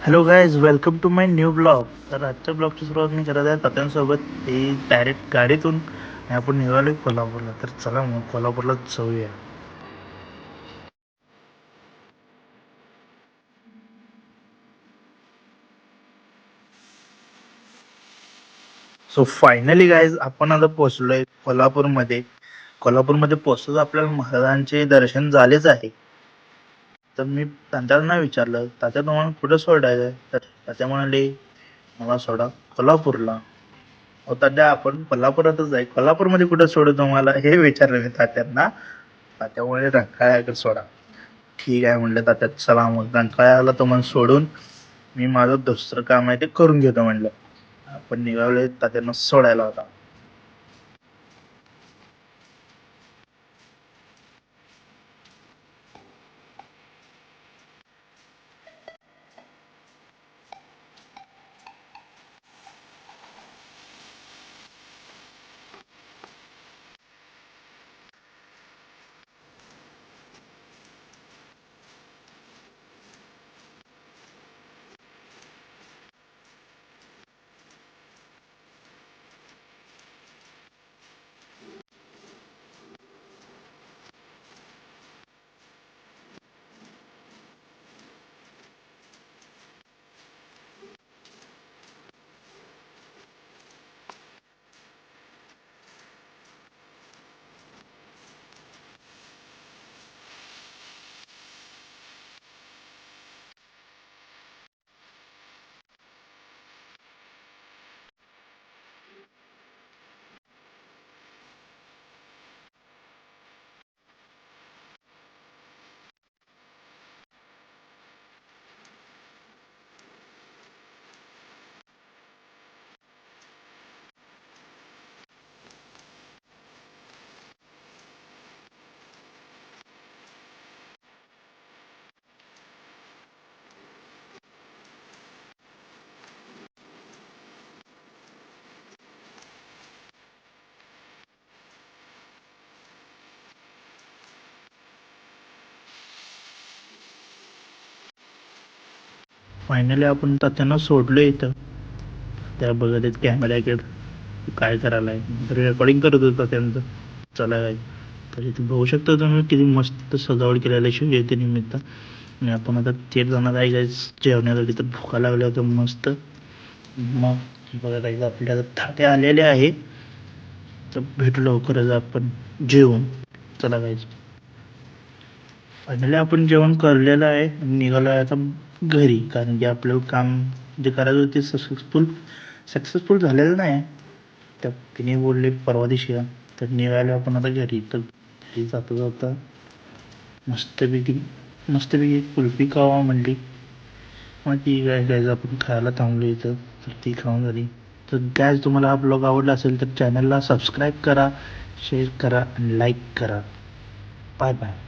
Hello guys, welcome to my new blog. तर आजच्या ब्लॉगची सुरुवात मी करत आहे तात्यांसोबत. ते डायरेक्ट गाडीतून आणि आपण निघालो कोल्हापूरला. तर चला मग कोल्हापूरला जाऊया. सो फायनली गाईज, आपण आता पोहोचलोय कोल्हापूरमध्ये. कोल्हापूरमध्ये पोहोचतो आपल्याला महाराजांचे दर्शन झालेच आहे. तर मी त्यांना विचारलं, तात्या तुम्हाला कुठं सोडायचं आहे? तर तात्या म्हणाले, मला सोडा कोल्हापूरला. हो तात्या, आपण कोल्हापुरातच आहे, कोल्हापूरमध्ये कुठं सोडू तुम्हाला, हे विचारलं मी तात्यांना. तात्यामुळे रंकाळ्याकडे सोडा. ठीक आहे म्हणलं तात्या, चला मग रंकाळ्याला तुम्हाला सोडून मी माझं दुसरं काम आहे ते करून घेतो म्हणलं. आपण निघालोय तात्यांना सोडायला होता. फायनली आपण तात्यांना सोडलो इथं. त्या बघत आहेत कॅमेऱ्याकडे, काय करायला आहे, रेकॉर्डिंग करत होता त्यांचं. चला काय, तर इथे बघू शकता तुम्ही किती मस्त सजावट केलेलं आहे शिवजयंतीनिमित्त. आणि आपण आता थेट जाणार आहे काय जेवण्यासाठी. तर भुका लागल्या होत्या मस्त. मग बघत आहे आपल्या थाटे आलेले आहे. तर भेटू लवकरच आपण जेवून. चला गाईज, फायनली आपण जेवण करलेलं आहे. निघालो आहे आता घरी, कारण की आपलं काम जे करायचं होते सक्सेसफुल झालेलं नाही. तर तिने बोलले परवा दिवशी या. तर निघालो आपण आता घरी. तर घरी जाता जाता मस्तपैकी कुल्फी खावा म्हणली. मग ती काय आपण खायला थांबलो इथं. तर ती खाऊन झाली. तर गॅस, तुम्हाला हा ब्लॉग आवडला असेल तर चॅनलला सबस्क्राईब करा, शेअर करा आणि लाईक करा. Bye bye.